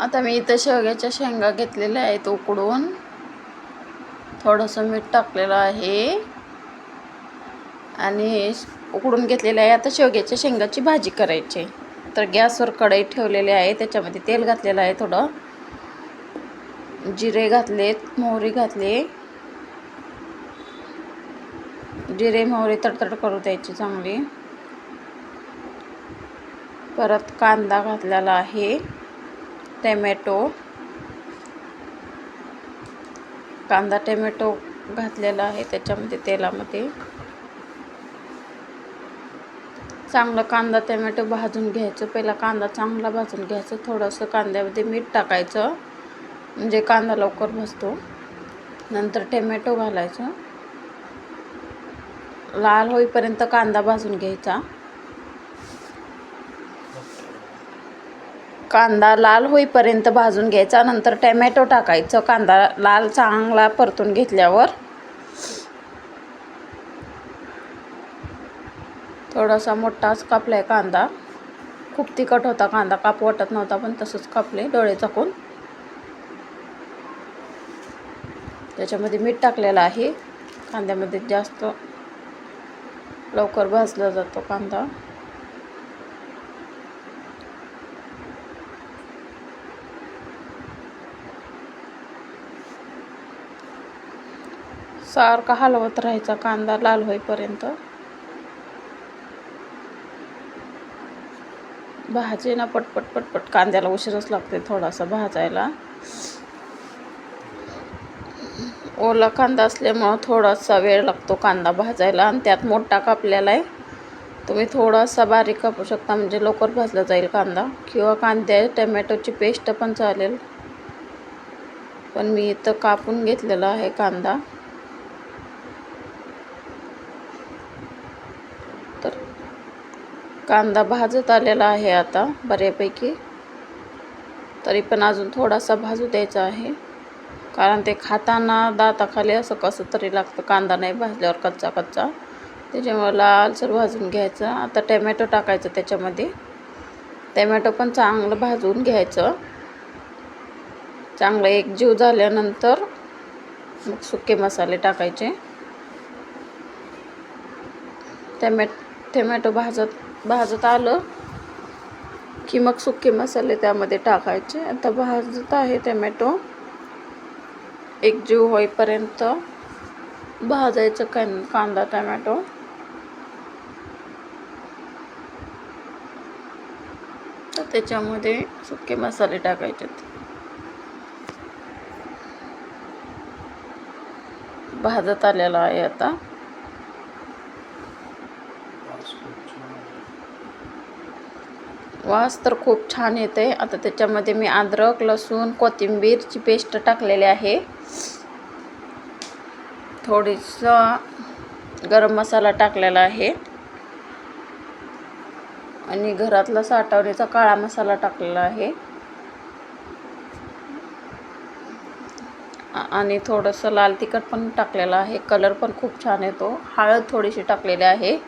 आता मी इथं शेवग्याच्या शेंगा घेतलेल्या आहेत उकडून, थोडंसं मीठ टाकलेलं आहे आणि उकडून घेतलेलं आहे. आता शेवग्याच्या शेंगाची भाजी करायची. तर गॅसवर कढई ठेवलेली आहे, त्याच्यामध्ये तेल घातलेलं आहे, थोडं जिरे घातलेत, मोहरी घातले. जिरे मोहरी तडतड करू द्यायची चांगली. परत कांदा घातलेला आहे, टमॅटो, कांदा टमॅटो घातलेला आहे त्याच्यामध्ये तेलामध्ये. चांगलं कांदा टमॅटो भाजून घ्यायचं. पहिला कांदा चांगला भाजून घ्यायचं. थोडंसं कांद्यामध्ये मीठ टाकायचं म्हणजे कांदा लवकर भाजतो. नंतर टमॅटो घालायचं. लाल होईपर्यंत कांदा भाजून घ्यायचा. कांदा लाल होईपर्यंत भाजून घ्यायचा. नंतर टमॅटो टाकायचं. कांदा लाल चांगला परतून घेतल्यावर थोडासा मोठाच कापलाय कांदा. खूप तिखट होता कांदा, कापू वाटत नव्हता, पण तसंच कापले डोळे झाकून. त्याच्यामध्ये मीठ टाकलेलं आहे. कांद्यामध्ये जास्त लवकर भाजला जातो कांदा. सारखा हलवत राहायचा कांदा लाल होईपर्यंत. भाजी ना पटपट पटपट, कांद्याला उशीरच लागते थोडासा भाजायला. ओला कांदा असल्यामुळं थोडासा वेळ लागतो कांदा भाजायला. आणि त्यात मोठा कापलेला आहे. तुम्ही थोडासा बारीक कापू शकता म्हणजे लवकर भाजला जाईल कांदा, किंवा कांद्या टमॅटोची पेस्ट पण चालेल. पण मी इथं कापून घेतलेला आहे कांदा. तर कांदा भाजत आलेला आहे आता बऱ्यापैकी. तरी पण अजून थोडासा भाजू द्यायचा आहे, कारण ते खाताना दाताखाली असं कसं तरी लागतं कांदा नाही भाजल्यावर, कच्चा कच्चा. त्याच्यामुळे लालसर भाजून घ्यायचं. आता टमॅटो टाकायचं त्याच्यामध्ये. टमॅटो पण चांगलं भाजून घ्यायचं. चांगलं एकजीव झाल्यानंतर मग सुके मसाले टाकायचे. टमॅटो भाजत आलं की मग सुके मसाले त्यामध्ये टाकायचे. आता भाजत आहे टमॅटो. एकजीव होईपर्यंत भाजायचं कांदा टमॅटो. तर त्याच्यामध्ये सुके मसाले टाकायचे. भाजत आलेला आहे आता. वास तर खूप छान येते. आता त्याच्यामध्ये मी अद्रक, लसूण, कोथिंबीरची पेस्ट टाकलेली आहे. थोडीसा गरम मसाला टाकलेला आहे आणि घरातला साठवणीचा काळा मसाला टाकलेला आहे. आणि थोडंसं लाल तिखट पण टाकलेलं आहे. कलर पण खूप छान येतो. हळद थोडीशी टाकलेली आहे.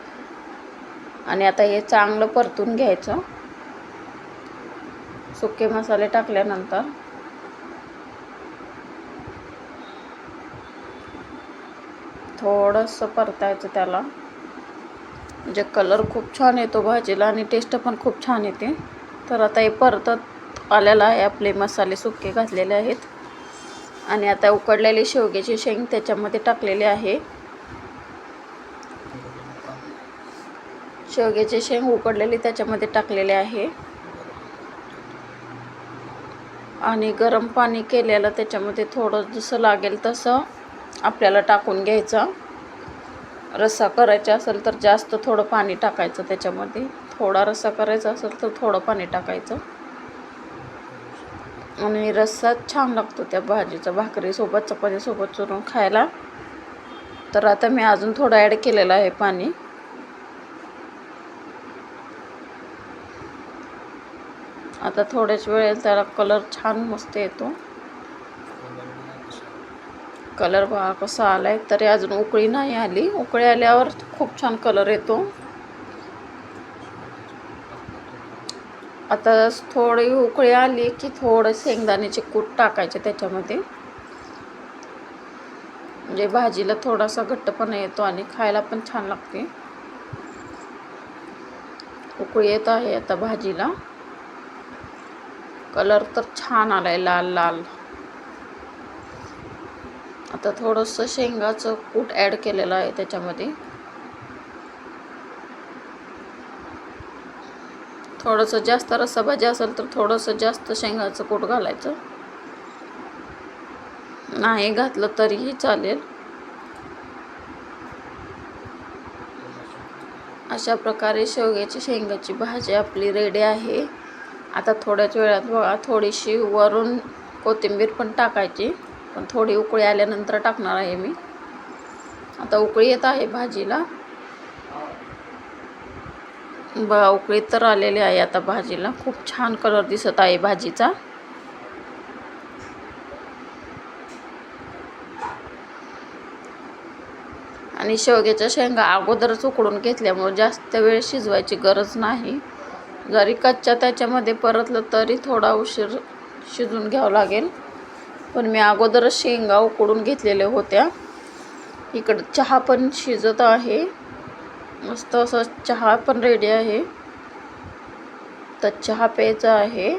आणि आता हे चांगलं परतून घ्यायचं. सुके मसाले टाकल्यानंतर थोडंसं परतायचं त्याला, म्हणजे कलर खूप छान येतो भाजीला आणि टेस्ट पण खूप छान येते. तर आता हे परतत आलेलं आहे. आपले मसाले सुके घातलेले आहेत. आणि आता उकडलेली शेवग्याची शेंग त्याच्यामध्ये टाकलेली आहे. शेवग्याची शेंग उकडलेली त्याच्यामध्ये टाकलेली आहे. आणि गरम पाणी केलेलं त्याच्यामध्ये थोडं जसं लागेल तसं आपल्याला टाकून घ्यायचं. रस्सा करायचा असेल तर जास्त थोडं पाणी टाकायचं त्याच्यामध्ये. थोडा रस्सा करायचा असेल तर थोडं पाणी टाकायचं. आणि रस्सा छान लागतो त्या भाजीचा, भाकरीसोबत चपातीसोबत चुरून खायला. तर आता मी अजून थोडं ॲड केलेलं आहे पाणी. आता थोड्याच वेळेत त्याला कलर छान मस्त येतो. कलर बघा कसा आलाय. तरी अजून उकळी नाही आली. उकळी आल्यावर खूप छान कलर येतो. आता थोडी उकळी आली की थोडं शेंगदाण्याचे कूट टाकायचे त्याच्यामध्ये, म्हणजे भाजीला थोडासा घट्टपणा येतो आणि खायला पण छान लागते. उकळी येत आहे आता भाजीला. कलर तर छान आलाय, लाल लाल. आता थोडंसं शेंगाचं कूट ॲड केलेलं आहे त्याच्यामध्ये. थोडंसं जास्त रस्साभाजी असेल तर थोडंसं जास्त शेंगाचं कूट घालायचं, नाही घातलं तरीही चालेल. अशा प्रकारे शेंगाची भाजी आपली रेडी आहे. आता थोड्याच वेळात बघा थोडीशी वरून कोथिंबीर पण टाकायची, पण थोडी उकळी आल्यानंतर टाकणार आहे मी. आता उकळी येत आहे भाजीला. बघा उकळी तर आलेली आहे आता भाजीला. खूप छान कलर दिसत आहे भाजीचा. आणि शेवग्याच्या शेंगा अगोदरच उकडून घेतल्यामुळे जास्त वेळ शिजवायची गरज नाही. जरी कच्च्या त्याच्यामध्ये परतलं तरी थोडा उशीर शिजून घ्यावं लागेल, पण मी अगोदरच शेंगा उकडून घेतलेल्या होत्या. इकडं चहा पण शिजत आहे, मस्त असं चहा पण रेडी आहे. तर चहा प्यायचा आहे.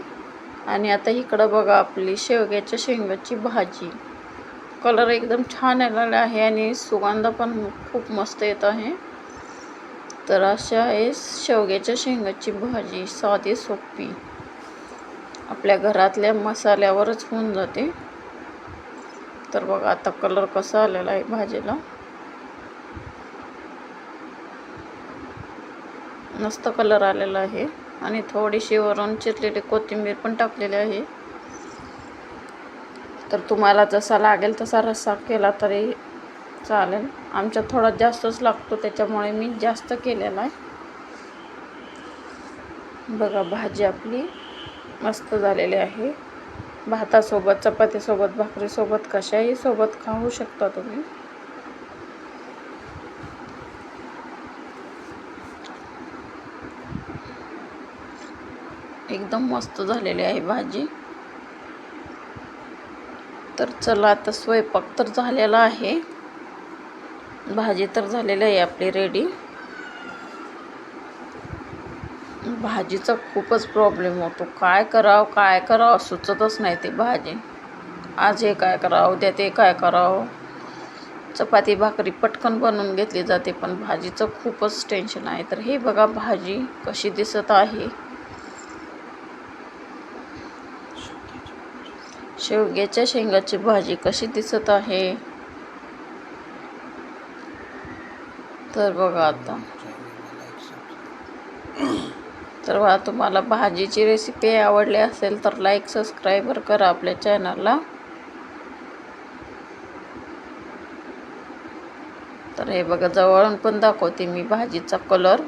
आणि आता इकडं बघा आपली शेवग्याच्या शेंगाची भाजी. कलर एकदम छान आलेला आहे आणि सुगंध पण खूप मस्त येत आहे. तर अशा आहे शेवग्याच्या शेंगाची भाजी, साधी सोपी, आपल्या घरातल्या मसाल्यावरच होऊन जाते. तर बघा आता कलर कसा आलेला आहे भाजीला, मस्त कलर आलेला आहे. आणि थोडीशी वरून चिरलेली कोथिंबीर पण टाकलेली आहे. तर तुम्हाला जसा लागेल तसा रस्सा केला तरी चालेल. आमच्यात थोडा जास्तच लागतो त्याच्यामुळे मी जास्त केलेला आहे. बघा भाजी आपली मस्त झालेली आहे. भातासोबत, चपातीसोबत, भाकरीसोबत, कशाही सोबत खाऊ शकता तुम्ही. एकदम मस्त झालेली आहे भाजी. तर चला आता स्वयंपाक तर झालेला आहे, भाजी तर झालेली आहे आपली रेडी. भाजीचा खूपच प्रॉब्लेम होतो, काय करावं सुचतच नाही ते भाजी. आज हे काय करावं, उद्या ते काय करावं. चपाती भाकरी पटकन बनवून घेतली जाते, पण भाजीचं खूपच टेन्शन आहे. तर हे बघा भाजी कशी दिसत आहे, शेवग्याच्या शेंगाची भाजी कशी दिसत आहे. तर बघा आता, तर बघा तुम्हाला भाजीची रेसिपी आवडली असेल तर लाईक सबस्क्राईब करा आपल्या चॅनलला. तर हे बघा जवळून पण दाखवते मी भाजीचा कलर.